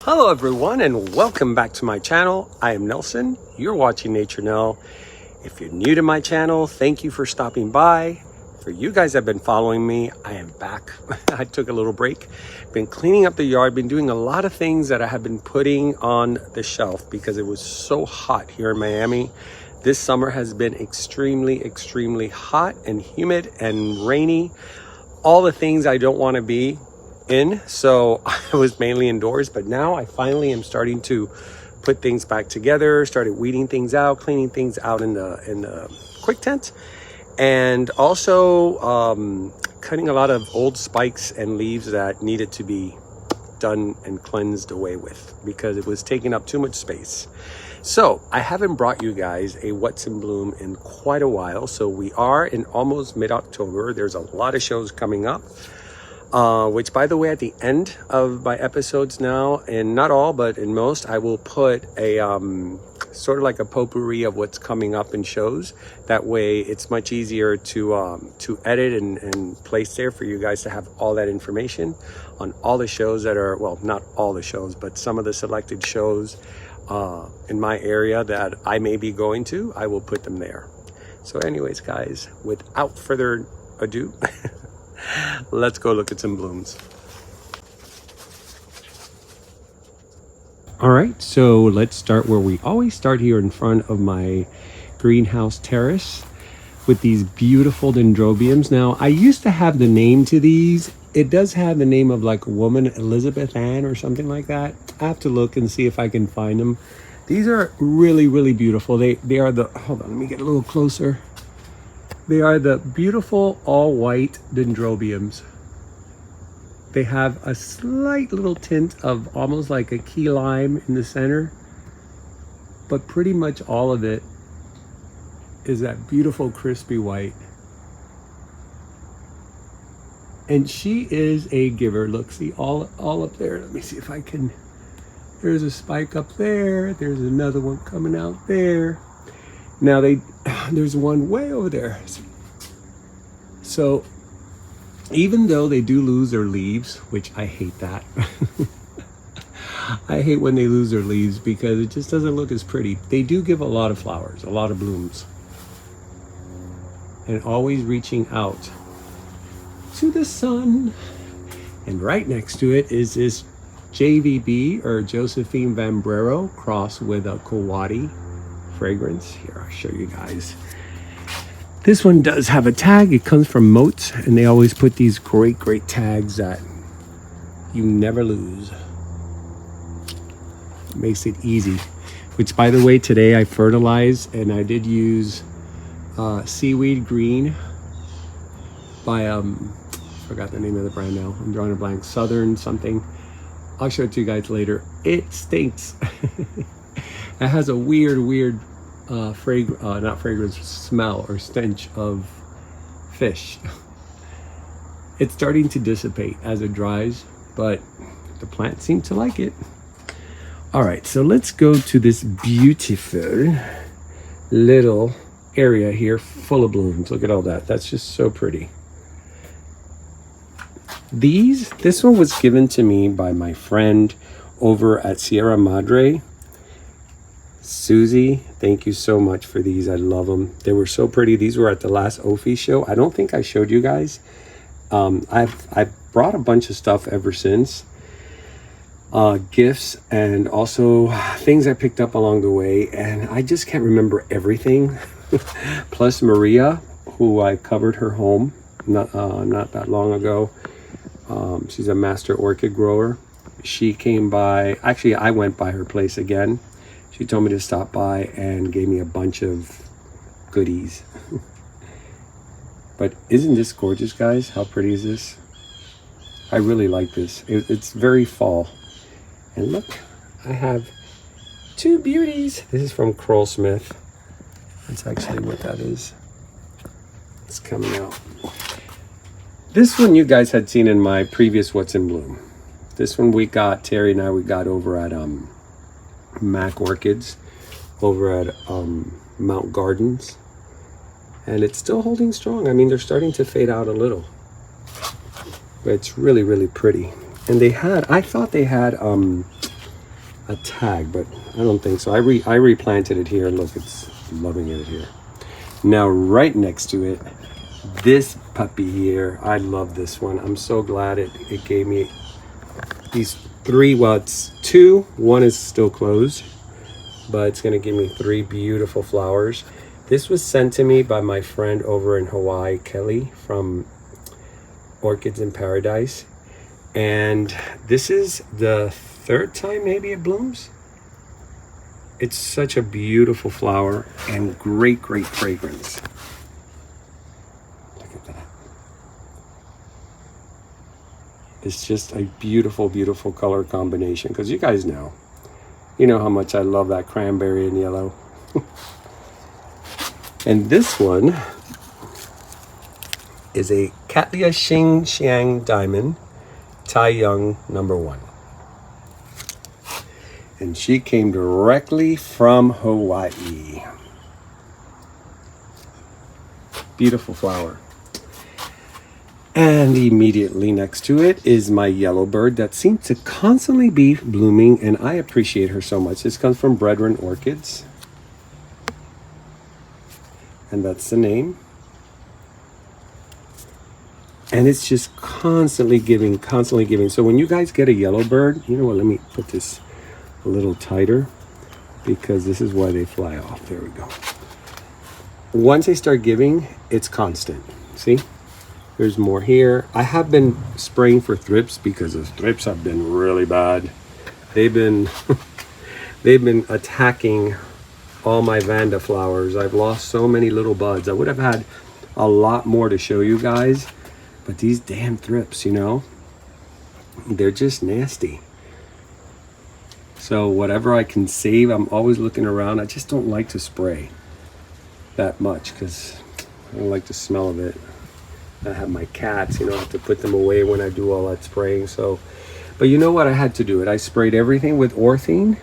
Hello everyone and welcome back to my channel. I am Nelson. You're watching Nature Nell. If you're new to my channel, thank you for stopping by. For you guys that have been following me, I am back. I took a little break. Been cleaning up the yard, been doing a lot of things that I have been putting on the shelf because it was so hot here in Miami. This summer has been extremely hot and humid and rainy. All the things I don't want to be in, so I was mainly indoors, but now I finally am starting to put things back together, started weeding things out, cleaning things out in the quick tent, and also cutting a lot of old spikes and leaves that needed to be done and cleansed away with because it was taking up too much space. So I haven't brought you guys a what's in bloom in quite a while, so we are in almost mid-October. There's a lot of shows coming up. Which, by the way, at the end of my episodes now, and not all, but in most, I will put a sort of like a potpourri of what's coming up in shows. That way, it's much easier to edit and place there for you guys to have all that information on all the shows that are, well, not all the shows, but some of the selected shows in my area that I may be going to. I will put them there. So anyways, guys, without further ado, let's go look at some blooms. All right, so let's start where we always start, here in front of my greenhouse terrace with these beautiful dendrobiums. Now, I used to have the name to these. It does have the name of like a woman, Elizabeth Ann or something like that. I have to look and see if I can find them. These are really beautiful. They are the, hold on, let me get a little closer. They are the beautiful all-white dendrobiums. They have a slight little tint of almost like a key lime in the center, but pretty much all of it is that beautiful crispy white. And she is a giver. Look, see all up there. Let me see if I can. There's a spike up there. There's another one coming out there. Now there's one way over there. So even though they do lose their leaves, which I hate that. I hate when they lose their leaves because it just doesn't look as pretty. They do give a lot of flowers, a lot of blooms. And always reaching out to the sun. And right next to it is this JVB, or Josephine Vambrero, crossed with a Kowati fragrance. Here, I'll show you guys. This one does have a tag. It comes from Motes, and they always put these great tags that you never lose. It makes it easy. Which, by the way, today I fertilized, and I did use seaweed green by forgot the name of the brand now. I'm drawing a blank. Southern something. I'll show it to you guys later. It stinks. It has a weird not fragrance, smell or stench of fish. It's starting to dissipate as it dries, but the plants seem to like it. All right, so let's go to this beautiful little area here full of blooms. Look at all that. That's just so pretty. This one was given to me by my friend over at Sierra Madre. Susie, thank you so much for these. I love them. They were so pretty. These were at the last OFE show. I don't think I showed you guys. I've brought a bunch of stuff ever since. Gifts and also things I picked up along the way, and I just can't remember everything. Plus Maria, who I covered her home not that long ago. She's a master orchid grower. She came by. Actually, I went by her place again. She told me to stop by and gave me a bunch of goodies. But isn't this gorgeous, guys? How pretty is this? I really like this. It's very fall. And look, I have two beauties. This is from Krull-Smith. That's actually what that is. It's coming out. This one you guys had seen in my previous What's in Bloom. This one we got, Terry and I, we got over at Mac Orchids, over at Mount Gardens. And it's still holding strong. I mean, they're starting to fade out a little. But it's really, really pretty. And they had, I thought they had a tag, but I don't think so. I replanted it here. Look, it's loving it here. Now, right next to it, this puppy here, I love this one. I'm so glad it gave me these three, well, it's two. One is still closed, but it's going to give me three beautiful flowers. This was sent to me by my friend over in Hawaii, Kelly, from Orchids in Paradise. And this is the third time maybe it blooms. It's such a beautiful flower and great, great fragrance. Look at that. It's just a beautiful, beautiful color combination. Because you guys know, you know how much I love that cranberry and yellow. And this one is a Cattleyas Xing Xiang Diamond, Tai Young #1. And she came directly from Hawaii. Beautiful flower. And immediately next to it is my yellow bird that seems to constantly be blooming, and I appreciate her so much. This comes from Fragrant Orchids. And that's the name. And it's just constantly giving, constantly giving. So when you guys get a yellow bird, you know what, let me put this a little tighter because this is why they fly off. There we go. Once they start giving, it's constant. See? There's more here. I have been spraying for thrips because the thrips have been really bad. They've been they've been attacking all my Vanda flowers. I've lost so many little buds. I would have had a lot more to show you guys, but these damn thrips, you know, they're just nasty. So whatever I can save, I'm always looking around. I just don't like to spray that much because I don't like the smell of it. I have my cats, you know, I have to put them away when I do all that spraying. So, but you know what, I had to do it. I sprayed everything with Orthene,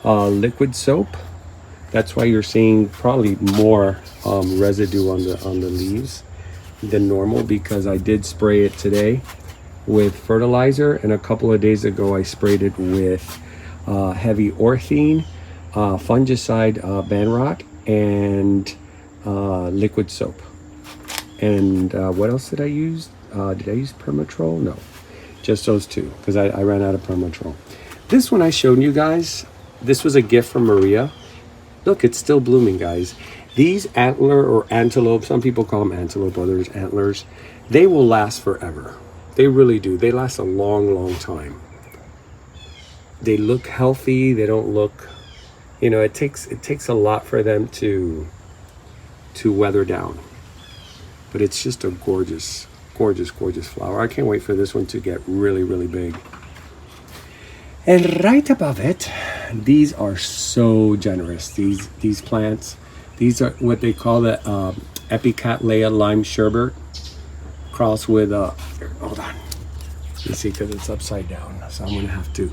liquid soap. That's why you're seeing probably more residue on the leaves than normal, because I did spray it today with fertilizer, and a couple of days ago I sprayed it with heavy Orthene, fungicide Banrock, and liquid soap. And what else did I use? Did I use Permatrol? No, just those two, because I ran out of Permatrol. This one I showed you guys, this was a gift from Maria. Look, it's still blooming, guys. These antler or antelope, some people call them antelope, others antlers, they will last forever. They really do. They last a long, long time. They look healthy. They don't look, you know, it takes a lot for them to weather down. But it's just a gorgeous, gorgeous, gorgeous flower. I can't wait for this one to get really, really big. And right above it, these are so generous. These plants, these are what they call the Cattleyas lime sherbet crossed with here, hold on. You see, because it's upside down, so I'm gonna have to.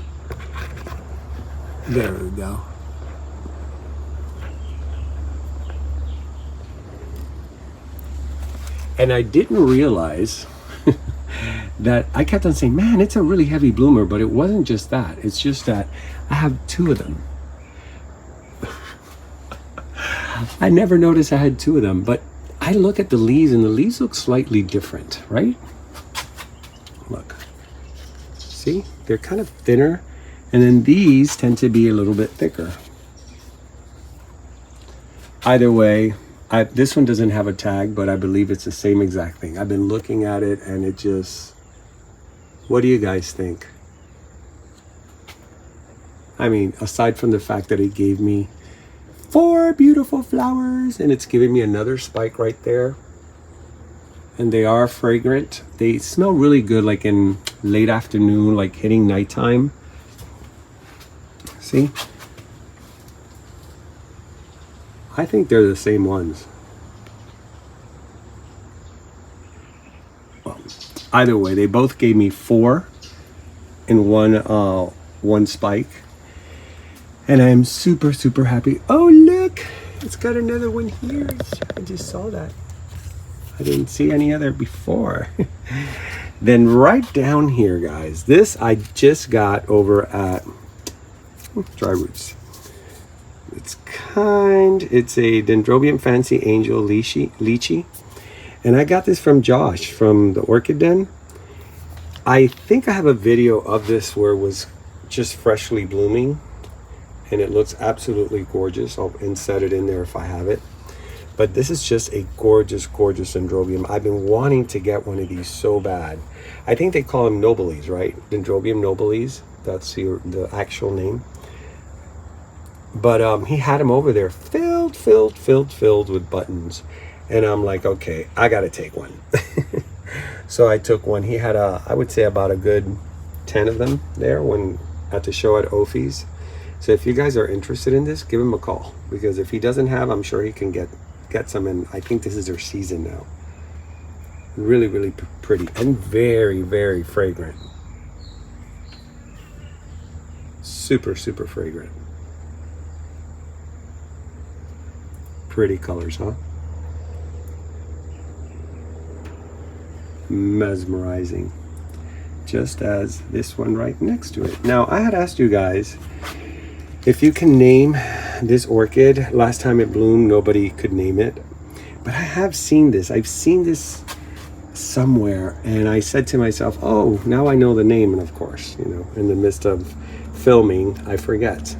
There we go. And I didn't realize that I kept on saying, man, it's a really heavy bloomer, but it wasn't just that. It's just that I have two of them. I never noticed I had two of them, but I look at the leaves and the leaves look slightly different, right? Look, see, they're kind of thinner, and then these tend to be a little bit thicker. Either way, this one doesn't have a tag, but I believe it's the same exact thing. I've been looking at it and it just, what do you guys think? I mean, aside from the fact that it gave me 4 beautiful flowers and it's giving me another spike right there. And they are fragrant. They smell really good, like in late afternoon, like hitting nighttime. See? I think they're the same ones. Well, either way, they both gave me 4 in one spike. And I am super, super happy. Oh, look, it's got another one here. I just saw that. I didn't see any other before. Then right down here, guys, this I just got over at Dry Roots. It's a Dendrobium Fancy Angel Lychee. And I got this from Josh from the Orchid Den. I think I have a video of this where it was just freshly blooming. And it looks absolutely gorgeous. I'll insert it in there if I have it. But this is just a gorgeous, gorgeous Dendrobium. I've been wanting to get one of these so bad. I think they call them nobiles, right? Dendrobium nobiles. That's the actual name. But he had them over there filled with buttons. And I'm like, okay, I got to take one. So I took one. He had, I would say, about a good 10 of them there at the show at OFE's. So if you guys are interested in this, give him a call. Because if he doesn't have, I'm sure he can get some. And I think this is their season now. Really, really pretty. And very, very fragrant. Super, super fragrant. Pretty colors, huh? Mesmerizing. Just as this one right next to it. Now, I had asked you guys if you can name this orchid. Last time it bloomed, nobody could name it. But I have seen this. I've seen this somewhere. And I said to myself, oh, now I know the name. And of course, in the midst of filming, I forget.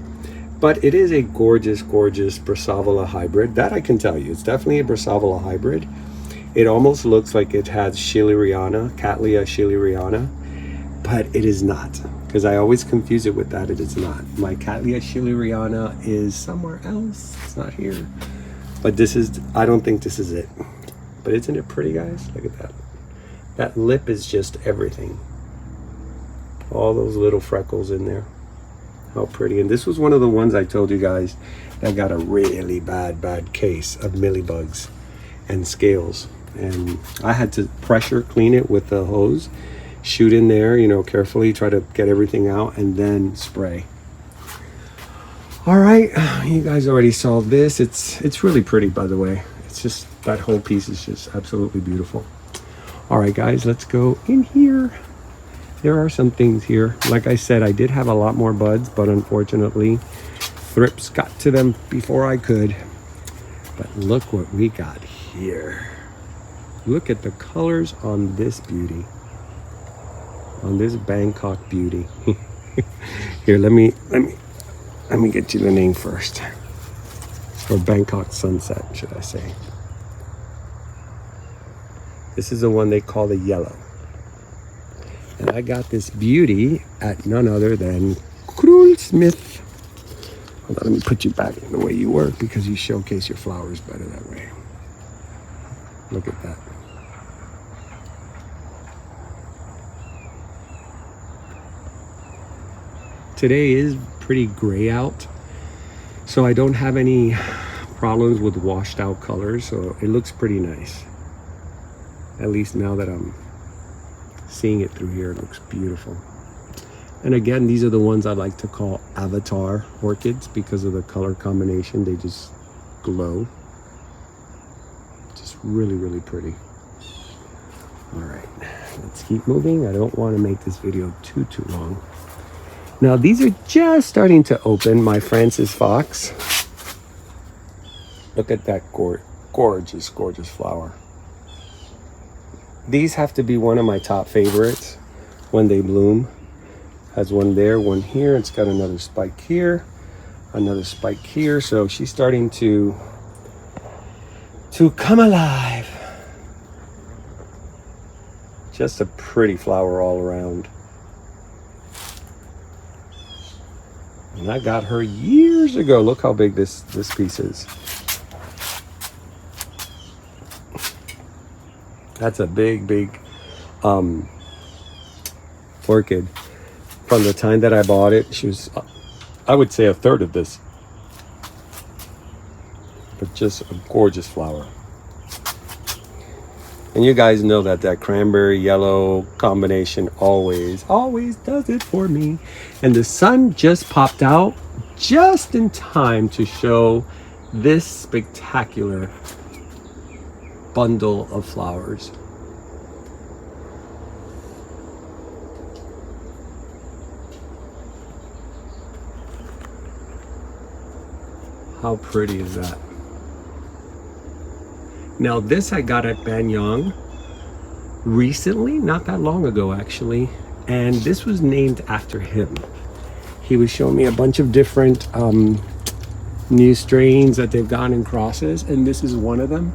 But it is a gorgeous, gorgeous Brassavola hybrid. That I can tell you. It's definitely a Brassavola hybrid. It almost looks like it has Schilleriana, Cattleyas Schilleriana. But it is not. Because I always confuse it with that. It is not. My Cattleyas Schilleriana is somewhere else. It's not here. But this is, I don't think this is it. But isn't it pretty, guys? Look at that. That lip is just everything. All those little freckles in there. How pretty. And this was one of the ones I told you guys that got a really bad case of mealybugs and scales. And I had to pressure clean it with the hose. Shoot in there, carefully, try to get everything out, and then spray. All right, you guys already saw this. It's really pretty, by the way. It's just, that whole piece is just absolutely beautiful. All right, guys, let's go in here. There are some things here. Like I said, I did have a lot more buds, but unfortunately, thrips got to them before I could. But look what we got here. Look at the colors on this beauty. On this Bangkok beauty. Here, let me get you the name first. Or Bangkok Sunset, should I say. This is the one they call the yellow. And I got this beauty at none other than Krull-Smith. Hold on, let me put you back the way you were because you showcase your flowers better that way. Look at that. Today is pretty gray out, so I don't have any problems with washed out colors, so it looks pretty nice. At least now that I'm seeing it through here, it looks beautiful. And again, these are the ones I like to call avatar orchids because of the color combination. They just glow. Just really, really pretty. All right, let's keep moving. I don't want to make this video too long. Now, these are just starting to open, my Francis Fox. Look at that gorgeous, gorgeous flower. These have to be one of my top favorites when they bloom. Has one there, one here. It's got another spike here, another spike here. So she's starting to come alive. Just a pretty flower all around. And I got her years ago. Look how big this piece is. That's a big orchid. From the time that I bought it, she was, I would say, a third of this. but just a gorgeous flower. And you guys know that that cranberry yellow combination always does it for me. And the sun just popped out just in time to show this spectacular bundle of flowers. How pretty is that? Now this I got at Banyang recently, not that long ago actually, and this was named after him. He was showing me a bunch of different new strains that they've gotten in crosses, and this is one of them.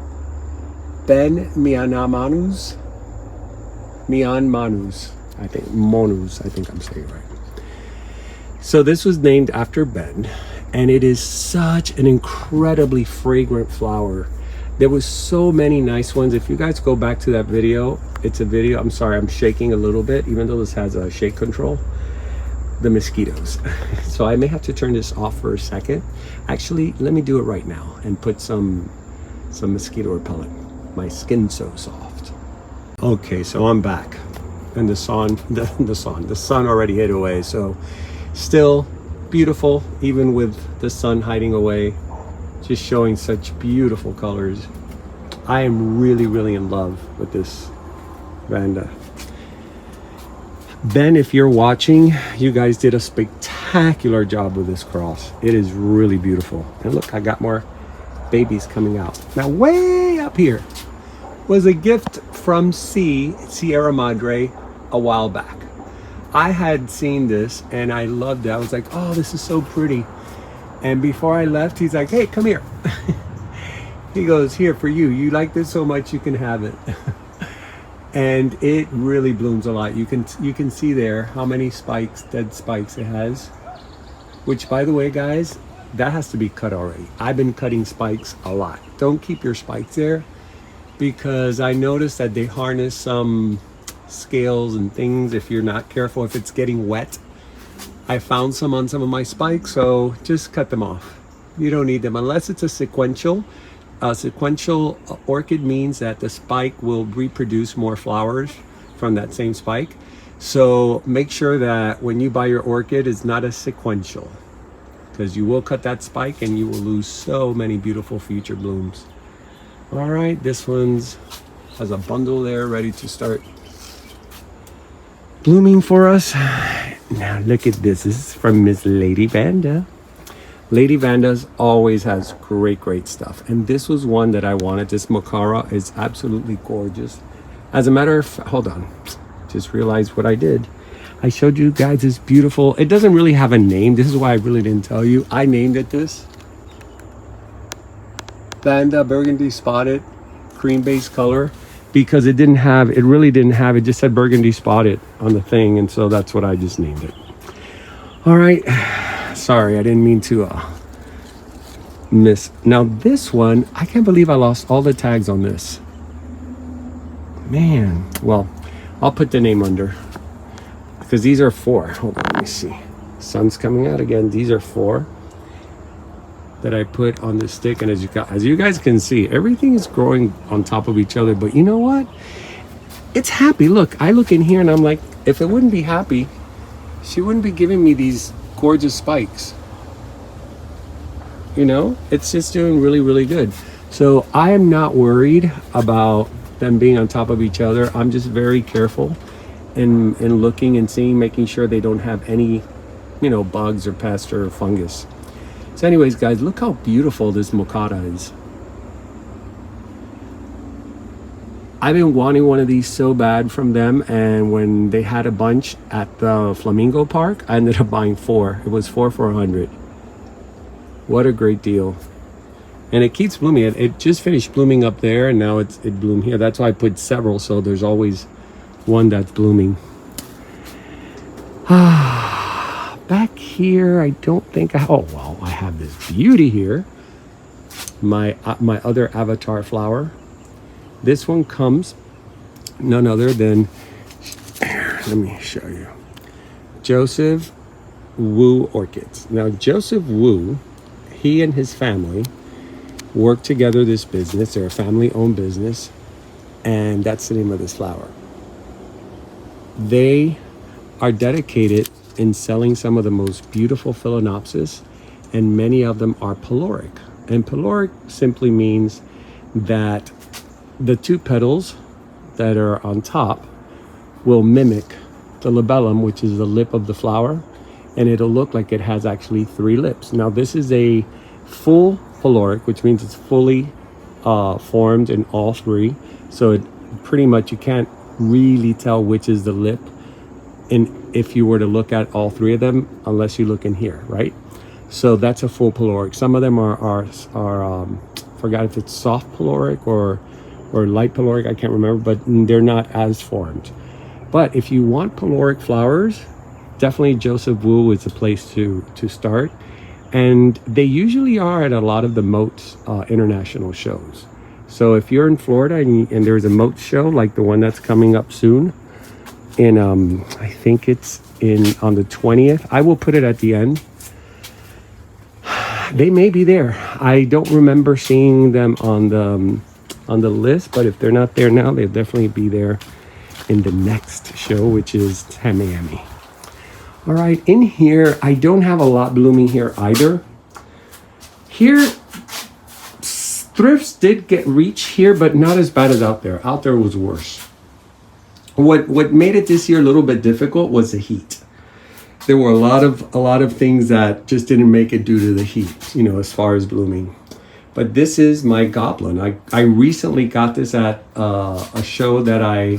Ben Mianmanus, I think, Monus, I think I'm saying it right. So this was named after Ben, and it is such an incredibly fragrant flower. There was so many nice ones. If you guys go back to that video, it's a video, I'm sorry, I'm shaking a little bit, even though this has a shake control. The mosquitoes. So I may have to turn this off for a second. Actually, let me do it right now and put some mosquito repellent. My skin's so soft. Okay, so I'm back. And the sun already hid away. So still beautiful, even with the sun hiding away. Just showing such beautiful colors. I am really, really in love with this Vanda. Ben, if you're watching, you guys did a spectacular job with this cross. It is really beautiful. And look, I got more babies coming out. Now, way up here was a gift from Sierra Madre a while back. I had seen this and I loved it. I was like, oh, this is so pretty. And before I left, he's like, hey, come here. He goes, here for you. You like this so much, you can have it. And it really blooms a lot. You can see there how many spikes, dead spikes it has. Which, by the way, guys, that has to be cut already. I've been cutting spikes a lot. Don't keep your spikes there, because I noticed that they harness some scales and things if you're not careful, if it's getting wet. I found some on some of my spikes, so just cut them off. You don't need them unless it's a sequential. A sequential orchid means that the spike will reproduce more flowers from that same spike. So make sure that when you buy your orchid, it's not a sequential, because you will cut that spike and you will lose so many beautiful future blooms. All right, this one's has a bundle there ready to start blooming for us. Now look at this. This is from Miss Lady Vanda. Lady Vandas always has great stuff. And this was one that I wanted. This Mocara is absolutely gorgeous. As a matter of, hold on. Just realized what I did. I showed you guys this beautiful, it doesn't really have a name. This is why I really didn't tell you. I named it this. Vanda burgundy spotted cream based color, because it really didn't have, it just said burgundy spotted on the thing. And so that's what I just named it. All right. Sorry, I didn't mean to miss. Now this one, I can't believe I lost all the tags on this. Man, well, I'll put the name under, because these are 4. Hold on, let me see. Sun's coming out again. These are 4 that I put on the stick. And as you guys can see, everything is growing on top of each other. But you know what? It's happy. Look, I look in here and I'm like, if it wouldn't be happy, she wouldn't be giving me these gorgeous spikes. You know, it's just doing really good. So I am not worried about them being on top of each other. I'm just very careful in looking and seeing, making sure they don't have any, you know, bugs or pests or fungus. So anyways, guys, look how beautiful this Mocara is. I've been wanting one of these so bad from them, and when they had a bunch at the Flamingo Park, I ended up buying 4. It was 4 for $100. What a great deal. And it keeps blooming. It just finished blooming up there, and now it bloomed here. That's why I put several, so there's always one that's blooming. Back here, I don't think oh well, I have this beauty here. My other avatar flower. This one comes none other than, let me show you, Joseph Wu Orchids. Now Joseph Wu, he and his family work together this business. They're a family-owned business, and that's the name of this flower. They are dedicated in selling some of the most beautiful phalaenopsis, and many of them are peloric. And peloric simply means that the two petals that are on top will mimic the labellum, which is the lip of the flower, and it'll look like it has actually 3 lips. Now this is a full peloric, which means it's fully formed in all 3. So it pretty much, you can't really tell which is the lip, and if you were to look at all 3 of them, unless you look in here, right? So that's a full peloric. Some of them are forgot if it's soft peloric or light peloric, I can't remember, but they're not as formed. But if you want peloric flowers, definitely Joseph Wu is the place to start. And they usually are at a lot of the Motes international shows. So if you're in Florida and there's a Motes show, like the one that's coming up soon, in I think it's on the 20th, I will put it at the end. They may be there. I don't remember seeing them on the list, but if they're not there now, they'll definitely be there in the next show, which is Miami. All right, in here, I don't have a lot blooming here either. Here, thrifts did get reach here, but not as bad as out there. Out there was worse. What made it this year a little bit difficult was the heat. There were a lot of things that just didn't make it due to the heat, you know, as far as blooming. But this is my goblin. I recently got this at a show that I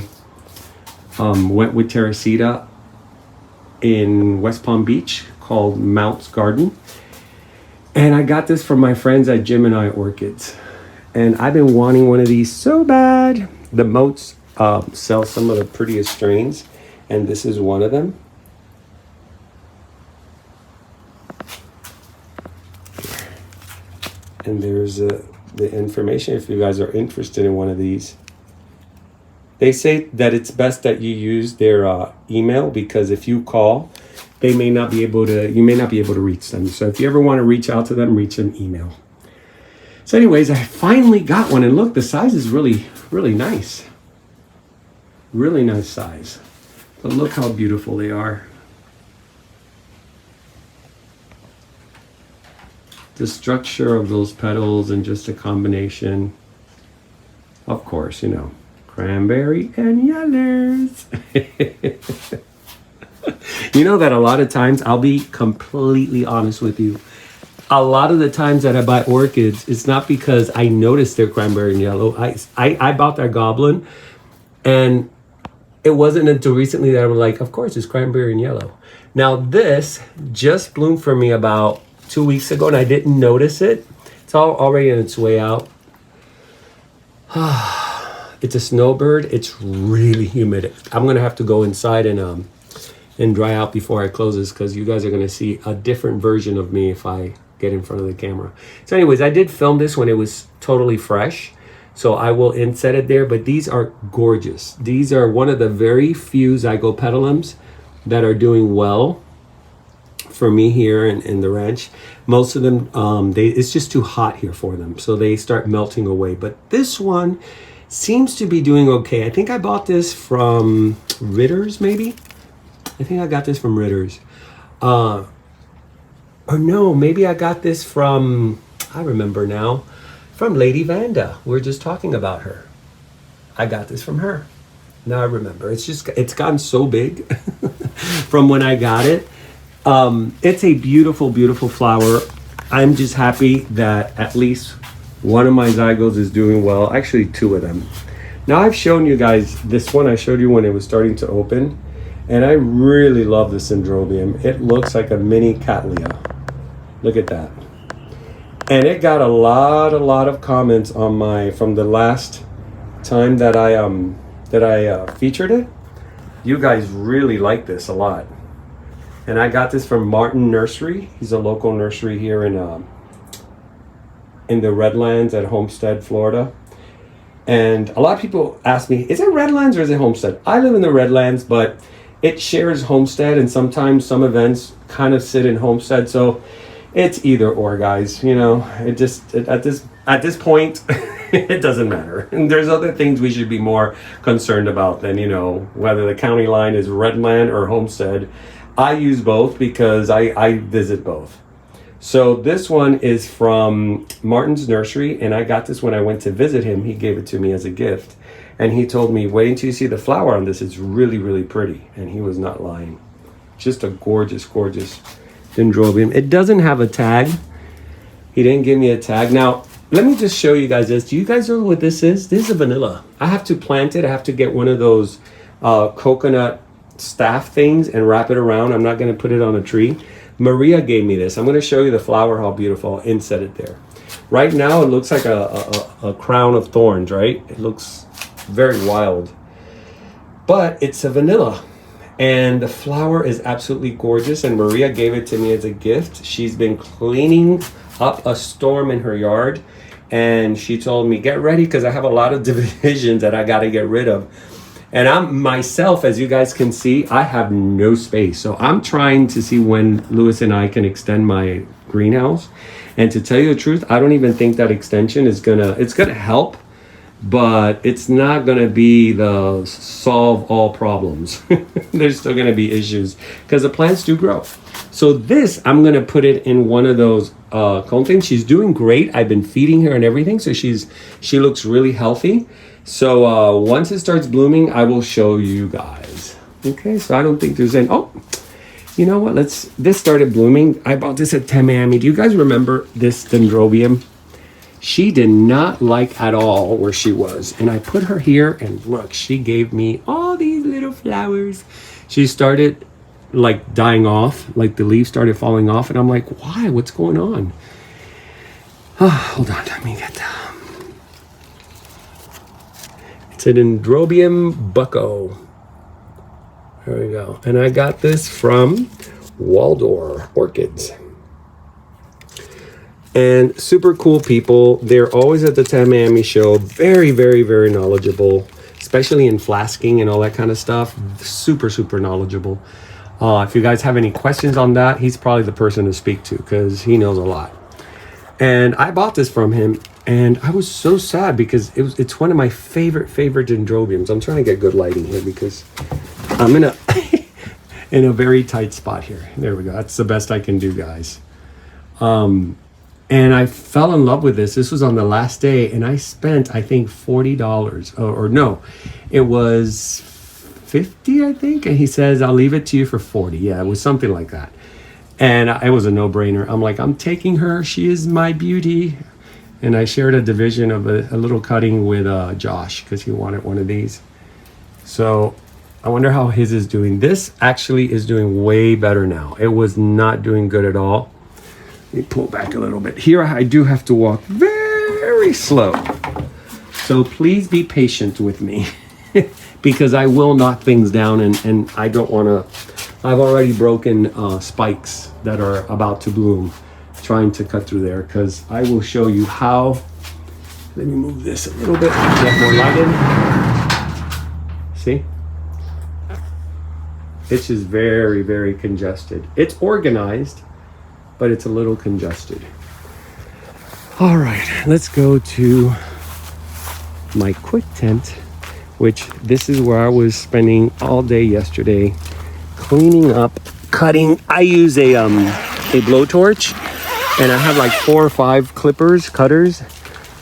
went with Teresita in West Palm Beach called Motes Garden. And I got this from my friends at Gemini Orchids. And I've been wanting one of these so bad. The Motes sell some of the prettiest strains, and this is one of them. And there's the information if you guys are interested in one of these. They say that it's best that you use their email, because if you call, you may not be able to reach them. So if you ever want to reach out to them, reach them email. So anyways, I finally got one, and look, the size is really, really nice. Really nice size. But look how beautiful they are. The structure of those petals and just a combination, of course, you know, cranberry and yellows. You know that a lot of times, I'll be completely honest with you, a lot of the times that I buy orchids, it's not because I noticed they're cranberry and yellow. I bought that goblin, and it wasn't until recently that I was like, of course it's cranberry and yellow. Now this just bloomed for me about 2 weeks ago, and I didn't notice it. It's already on its way out. It's a snowbird. It's really humid. I'm gonna have to go inside and dry out before I close this, because you guys are gonna see a different version of me if I get in front of the camera. So anyways, I did film this when it was totally fresh, so I will inset it there. But these are gorgeous. These are one of the very few zygopetalums that are doing well for me here in the ranch. Most of them, it's just too hot here for them, so they start melting away. But this one seems to be doing okay. I think I bought this from Ritter's, maybe. I think I got this from Ritter's. Or no, maybe I got this from, I remember now, from Lady Vanda. We were just talking about her. I got this from her. Now I remember. It's gotten so big from when I got it. It's a beautiful, beautiful flower. I'm just happy that at least one of my zygotes is doing well. Actually, 2 of them. Now I've shown you guys this one. I showed you when it was starting to open, and I really love the dendrobium. It looks like a mini Cattleyas. Look at that. And it got a lot of comments on from the last time that I featured it. You guys really like this a lot. And I got this from Martin Nursery. He's a local nursery here in the Redlands at Homestead, Florida. And a lot of people ask me, is it Redlands or is it Homestead? I live in the Redlands, but it shares Homestead, and sometimes some events kind of sit in Homestead. So it's either or, guys. You know, at this at this point, it doesn't matter. And there's other things we should be more concerned about than, you know, whether the county line is Redland or Homestead. I use both because I visit both. So this one is from Martin's Nursery, and I got this when I went to visit him. He gave it to me as a gift. And he told me, wait until you see the flower on this. It's really, really pretty. And he was not lying. Just a gorgeous, gorgeous dendrobium. It doesn't have a tag. He didn't give me a tag. Now, let me just show you guys this. Do you guys know what this is? This is a vanilla. I have to plant it. I have to get one of those coconut staff things and wrap it around. I'm not going to put it on a tree. Maria gave me this. I'm going to show you the flower, how beautiful, and set it there. Right now, it looks like a crown of thorns, right? It looks very wild. But it's a vanilla. And the flower is absolutely gorgeous. And Maria gave it to me as a gift. She's been cleaning up a storm in her yard. And she told me, get ready, because I have a lot of divisions that I got to get rid of. And I'm myself, as you guys can see, I have no space. So I'm trying to see when Lewis and I can extend my greenhouse. And to tell you the truth, I don't even think that extension is it's gonna help, but it's not gonna be the solve all problems. There's still gonna be issues because the plants do grow. So this, I'm gonna put it in one of those cone things. She's doing great. I've been feeding her and everything. So she looks really healthy. So once it starts blooming, I will show you guys. Okay, so I don't think there's any, oh, you know what, this started blooming. I bought this at Tamiami. Do you guys remember this dendrobium? She did not like at all where she was. And I put her here and look, she gave me all these little flowers. She started like dying off, like the leaves started falling off. And I'm like, why, what's going on? Oh, hold on, let me get down. It's a Dendrobium bucco. There we go. And I got this from W Orchids. And super cool people. They're always at the Tamiami show. Very, very, very knowledgeable, especially in flasking and all that kind of stuff. Super, super knowledgeable. If you guys have any questions on that, he's probably the person to speak to because he knows a lot. And I bought this from him. And I was so sad because it's one of my favorite dendrobiums. I'm trying to get good lighting here because I'm in a very tight spot here. There we go. That's the best I can do, guys. And I fell in love with this. This was on the last day, and I spent, I think, $40. Or no, it was $50, I think. And he says, I'll leave it to you for $40. Yeah, it was something like that. And it was a no-brainer. I'm like, I'm taking her. She is my beauty. And I shared a division of a little cutting with Josh because he wanted one of these. So I wonder how his is doing. This actually is doing way better now. It was not doing good at all. Let me pull back a little bit. Here I do have to walk very slow. So please be patient with me because I will knock things down and I don't want to. I've already broken spikes that are about to bloom, trying to cut through there because I will show you how. Let me move this a little bit, get more light in. See? It's just very, very congested. It's organized, but it's a little congested. All right, let's go to my quick tent, which this is where I was spending all day yesterday, cleaning up, cutting. I use a blowtorch. And I have like 4 or 5 cutters.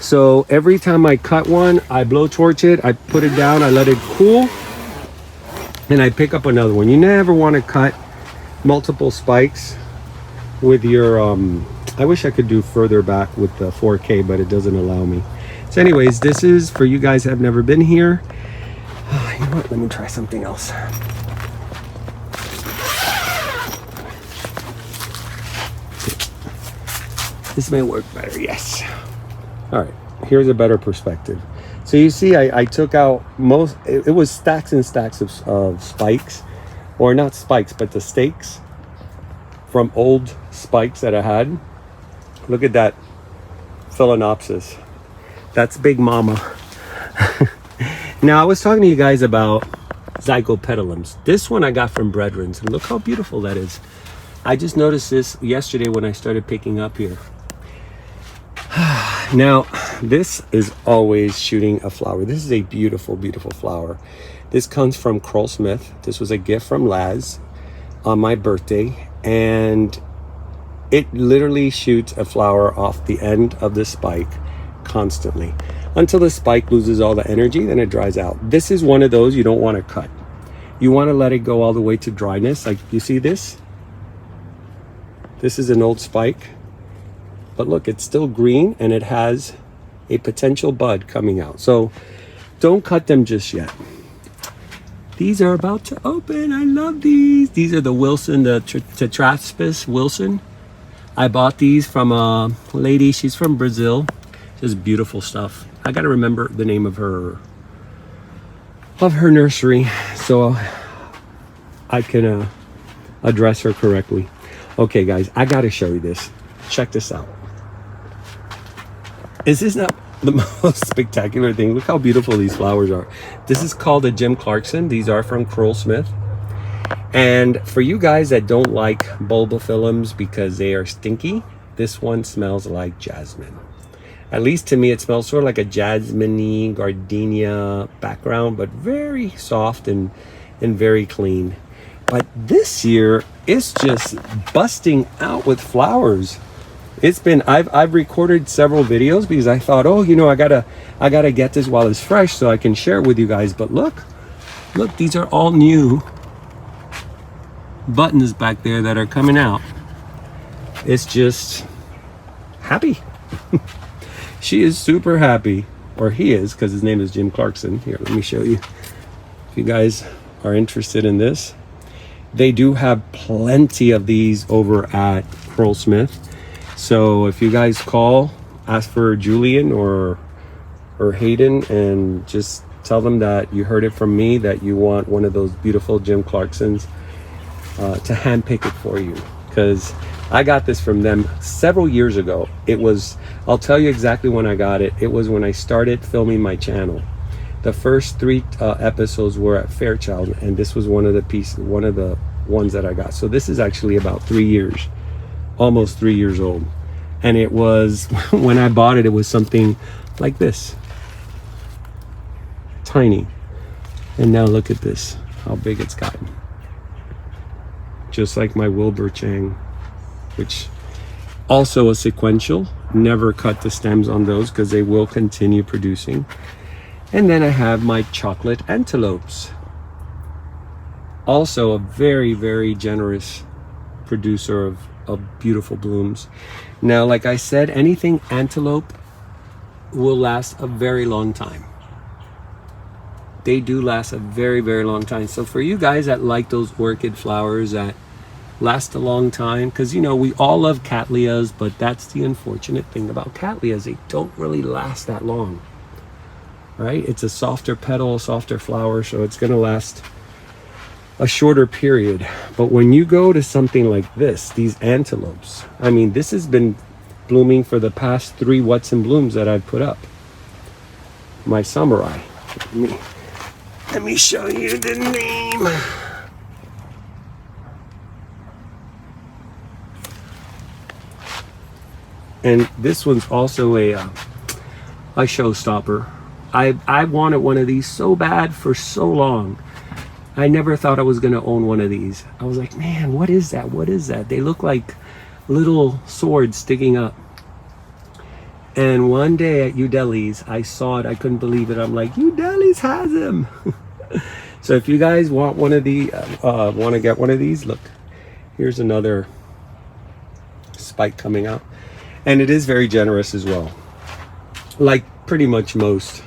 So every time I cut one, I blowtorch it, I put it down, I let it cool, and I pick up another one. You never want to cut multiple spikes with your, I wish I could do further back with the 4K, but it doesn't allow me. So anyways, this is for you guys that have never been here. You know what, let me try something else. This may work better, yes. All right, here's a better perspective. So you see, I took out it was stacks and stacks of spikes, or not spikes, but the stakes from old spikes that I had. Look at that Phalaenopsis. That's Big Mama. Now, I was talking to you guys about Zygopetalums. This one I got from Brethrens, and look how beautiful that is. I just noticed this yesterday when I started picking up here. Now, this is always shooting a flower. This is a beautiful, beautiful flower. This comes from Krull-Smith. This was a gift from Laz on my birthday, and it literally shoots a flower off the end of the spike constantly until the spike loses all the energy, then it dries out. This is one of those you don't want to cut. You want to let it go all the way to dryness. Like, you see this? This is an old spike, but look, it's still green and it has a potential bud coming out. So don't cut them just yet. These are about to open. I love these. These are the Wilson, the Terrace Wilson. I bought these from a lady. She's from Brazil. Just beautiful stuff. I got to remember the name of her nursery so I can address her correctly. Okay, guys, I got to show you this. Check this out. Is this not the most spectacular thing? Look how beautiful these flowers are. This is called a Jim Clarkson. These are from Krull-Smith. And for you guys that don't like Bulbophyllums because they are stinky, this one smells like jasmine. At least to me, it smells sort of like a jasmine-y gardenia background, but very soft and very clean. But this year, it's just busting out with flowers. It's been, I've recorded several videos because I thought, oh, you know, I gotta get this while it's fresh so I can share it with you guys. But look, these are all new buttons back there that are coming out. It's just happy. She is super happy, or he is, because his name is Jim Clarkson. Here, let me show you. If you guys are interested in this, they do have plenty of these over at Krull-Smith. So if you guys call, ask for Julian or Hayden and just tell them that you heard it from me, that you want one of those beautiful Jim Clarksons, to hand pick it for you, because I got this from them several years ago. It was, I'll tell you exactly when I got it. It was when I started filming my channel. The first 3 episodes were at Fairchild, and this was one of the ones that I got. So this is actually about 3 years, almost 3 years old. And it was, when I bought it, it was something like this, tiny. And now look at this, how big it's gotten. Just like my Wilbur Chang, which also a sequential. Never cut the stems on those because they will continue producing. And then I have my chocolate antelopes, also a very, very generous producer of beautiful blooms. Now, like I said, anything antelope will last a very long time. They do last a very, very long time. So for you guys that like those orchid flowers that last a long time, because, you know, we all love Cattleyas, but that's the unfortunate thing about Cattleyas. They don't really last that long, right? It's a softer petal, softer flower, so it's going to last a shorter period. But when you go to something like this, these antelopes, I mean, this has been blooming for the past 3 What's in Blooms that I've put up. My samurai. Let me show you the name. And this one's also a showstopper. I wanted one of these so bad for so long. I never thought I was going to own one of these. I was like, man, what is that? What is that? They look like little swords sticking up. And one day at Udeli's, I saw it. I couldn't believe it. I'm like, Udeli's has them. So if you guys want one of the, want to get one of these, look, here's another spike coming out. And it is very generous as well, like pretty much most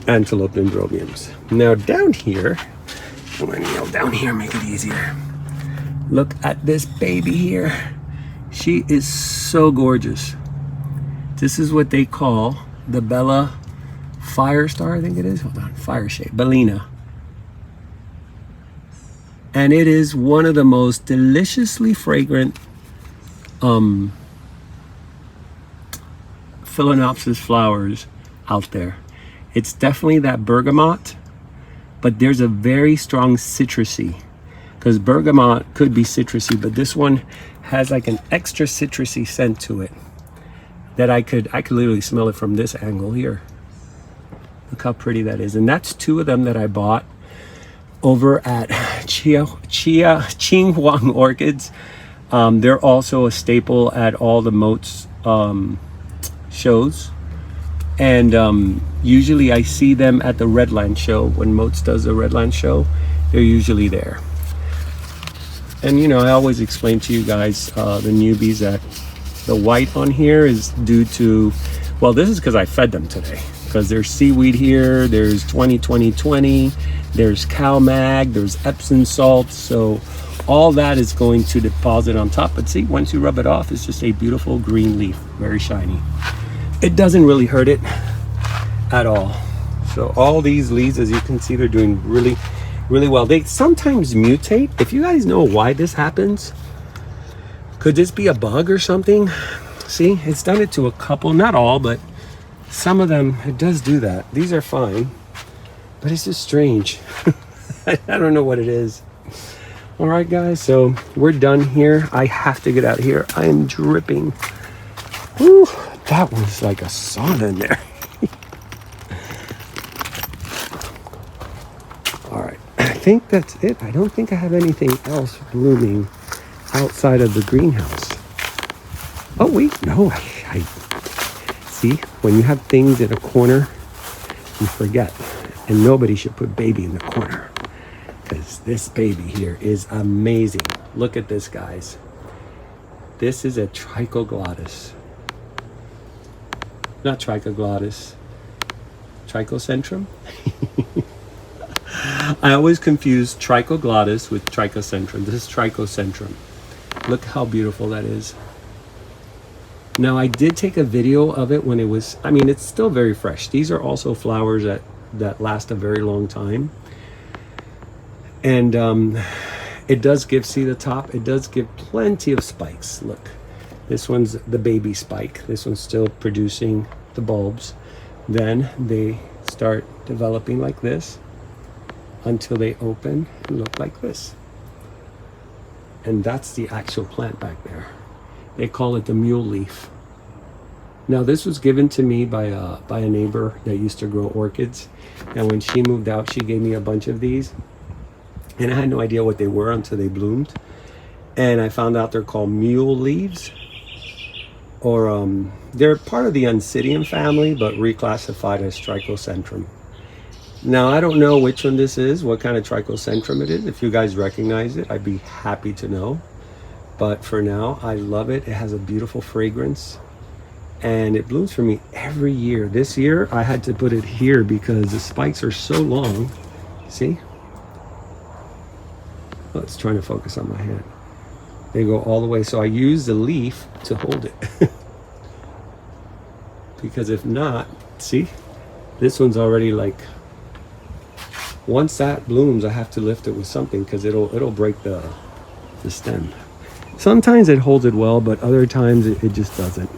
antelope dendrobiums. Now down here, I'm gonna kneel down here, make it easier. Look at this baby here. She is so gorgeous. This is what they call the Bella Firestar, I think it is. Hold on, fire shade, Bellina. And it is one of the most deliciously fragrant Phalaenopsis flowers out there. It's definitely that bergamot, but there's a very strong citrusy. because bergamot could be citrusy, but this one has like an extra citrusy scent to it that I could literally smell it from this angle here. Look how pretty that is. And that's 2 of them that I bought over at Qinhuang Orchids. They're also a staple at all the Motes shows. And usually I see them at the Redland show. When Motes does the Redland show, they're usually there. And you know, I always explain to you guys, the newbies, that the white on here is due to, well, this is because I fed them today. Because there's seaweed here, there's 20, there's cow mag, there's Epsom salt. So all that is going to deposit on top. But see, once you rub it off, it's just a beautiful green leaf, very shiny. It doesn't really hurt it at all. So all these leaves, as you can see, they're doing really, really well. They sometimes mutate. If you guys know why this happens, could this be a bug or something? See, it's done it to a couple, not all, but some of them, it does do that. These are fine, but it's just strange. I don't know what it is. All right, guys, so we're done here. I have to get out of here. I am dripping. Whew, that was like a sauna in there. All right, I think that's it. I don't think I have anything else blooming outside of the greenhouse. Oh, wait, no, I see, when you have things in a corner, you forget. And nobody should put baby in the corner, because this baby here is amazing. Look at this, guys. This is a trichoglottis. Not trichoglottis. Trichocentrum? I always confuse trichoglottis with trichocentrum. This is trichocentrum. Look how beautiful that is. Now, I did take a video of it when it was, I mean, it's still very fresh. These are also flowers that last a very long time. And it does give, see the top? It does give plenty of spikes. Look, this one's the baby spike. This one's still producing the bulbs. Then they start developing like this until they open and look like this. And that's the actual plant back there. They call it the mule leaf. Now, this was given to me by a neighbor that used to grow orchids. And when she moved out, she gave me a bunch of these. And I had no idea what they were until they bloomed. And I found out they're called mule leaves. Or they're part of the Oncidium family, but reclassified as Trichocentrum. Now, I don't know which one this is, what kind of Trichocentrum it is. If you guys recognize it, I'd be happy to know. But for now, I love it. It has a beautiful fragrance. And it blooms for me every year. This year, I had to put it here because the spikes are so long. See? Oh, it's trying to focus on my hand. They go all the way. So I use the leaf to hold it. Because if not, see? This one's already like... Once that blooms, I have to lift it with something because it'll break the stem. Sometimes it holds it well, but other times it just doesn't.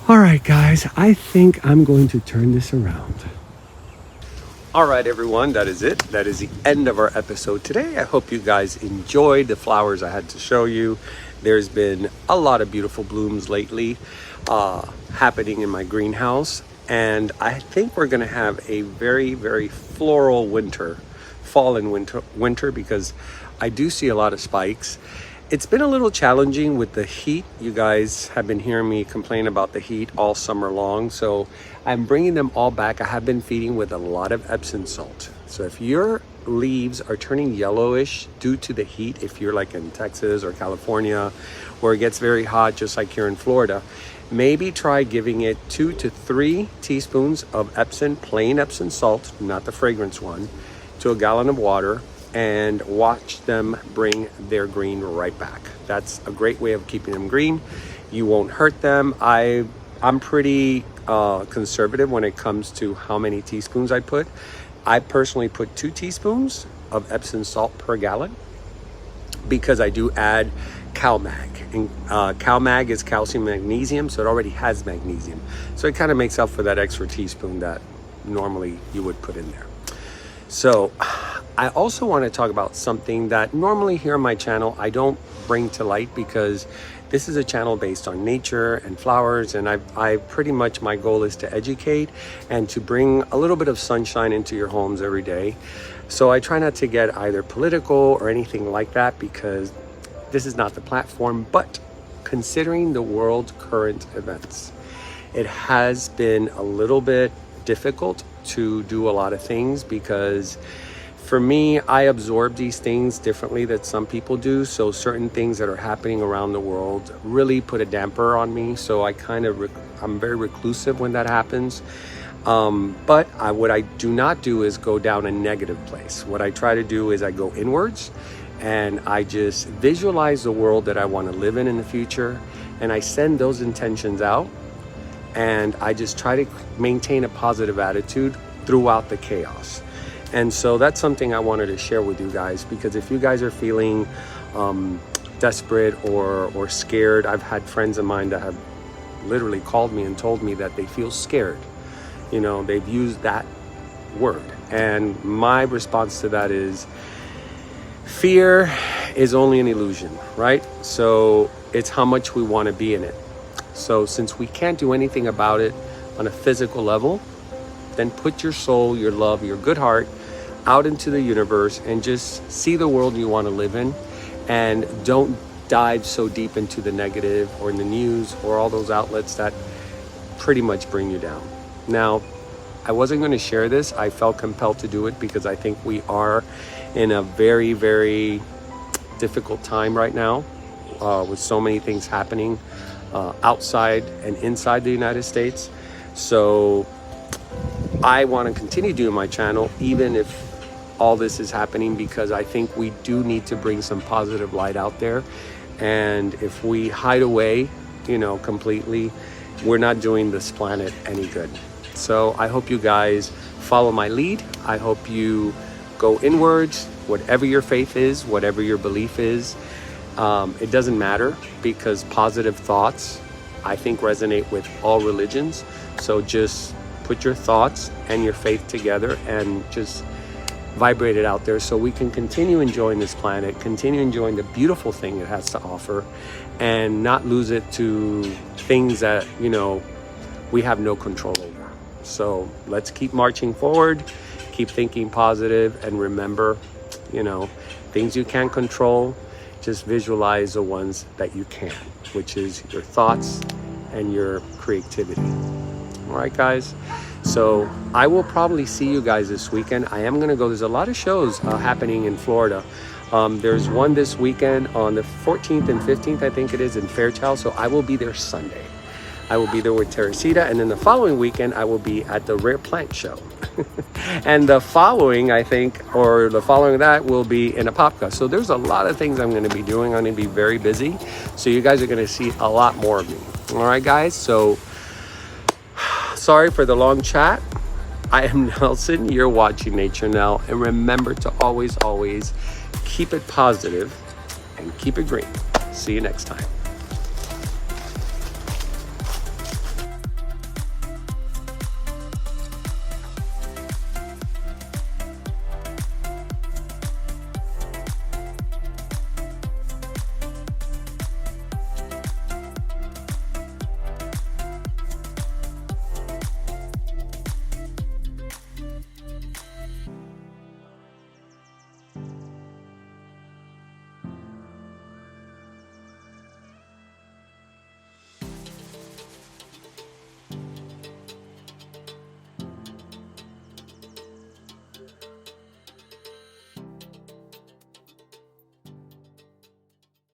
All right, guys, I think I'm going to turn this around. All right, everyone, that is it. That is the end of our episode today. I hope you guys enjoyed the flowers I had to show you. There's been a lot of beautiful blooms lately happening in my greenhouse. And I think we're going to have a very, very floral winter, fall and winter, because I do see a lot of spikes. It's been a little challenging with the heat. You guys have been hearing me complain about the heat all summer long. So I'm bringing them all back. I have been feeding with a lot of Epsom salt. So if your leaves are turning yellowish due to the heat, if you're like in Texas or California, where it gets very hot, just like here in Florida, maybe try giving it 2 to 3 teaspoons of Epsom, plain Epsom salt, not the fragrance one, to a gallon of water, and watch them bring their green right back. That's a great way of keeping them green. You won't hurt them. I'm pretty conservative when it comes to how many teaspoons I put. I personally put 2 teaspoons of Epsom salt per gallon because I do add CalMag. And CalMag is calcium magnesium, so it already has magnesium. So it kind of makes up for that extra teaspoon that normally you would put in there. So I also want to talk about something that normally here on my channel I don't bring to light, because this is a channel based on nature and flowers, and I pretty much, my goal is to educate and to bring a little bit of sunshine into your homes every day. So I try not to get either political or anything like that, because this is not the platform. But considering the world's current events, it has been a little bit difficult to do a lot of things, because for me, I absorb these things differently than some people do. So certain things that are happening around the world really put a damper on me. So I'm very reclusive when that happens. But what I do not do is go down a negative place. What I try to do is I go inwards, and I just visualize the world that I want to live in the future. And I send those intentions out, and I just try to maintain a positive attitude throughout the chaos. And so that's something I wanted to share with you guys, because if you guys are feeling desperate or scared, I've had friends of mine that have literally called me and told me that they feel scared. You know, they've used that word. And my response to that is, fear is only an illusion, right? So it's how much we want to be in it. So since we can't do anything about it on a physical level, then put your soul, your love, your good heart out into the universe and just see the world you want to live in, and don't dive so deep into the negative or in the news or all those outlets that pretty much bring you down. Now, I wasn't going to share this. I felt compelled to do it because I think we are in a very, very difficult time right now, with so many things happening outside and inside the United States. So I want to continue doing my channel even if all this is happening, because I think we do need to bring some positive light out there. And if we hide away, completely, we're not doing this planet any good. So I hope you guys follow my lead. I hope you go inwards, whatever your faith is, whatever your belief is. It doesn't matter, because positive thoughts, I think, resonate with all religions. So just put your thoughts and your faith together and just vibrate it out there, so we can continue enjoying this planet, continue enjoying the beautiful thing it has to offer, and not lose it to things that, we have no control over. So let's keep marching forward, keep thinking positive, and remember, things you can't control, just visualize the ones that you can, which is your thoughts and your creativity. All right, guys. So I will probably see you guys this weekend. I am going to go. There's a lot of shows happening in Florida. There's one this weekend on the 14th and 15th, I think it is, in Fairchild. So I will be there Sunday. I will be there with Teresita. And then the following weekend, I will be at the Rare Plant Show. And the following, I think, or the following of that, will be in Apopka. So there's a lot of things I'm going to be doing. I'm going to be very busy. So you guys are going to see a lot more of me. All right, guys. So sorry for the long chat. I am Nelson. You're watching Nature Nell. And remember to always, always keep it positive and keep it green. See you next time.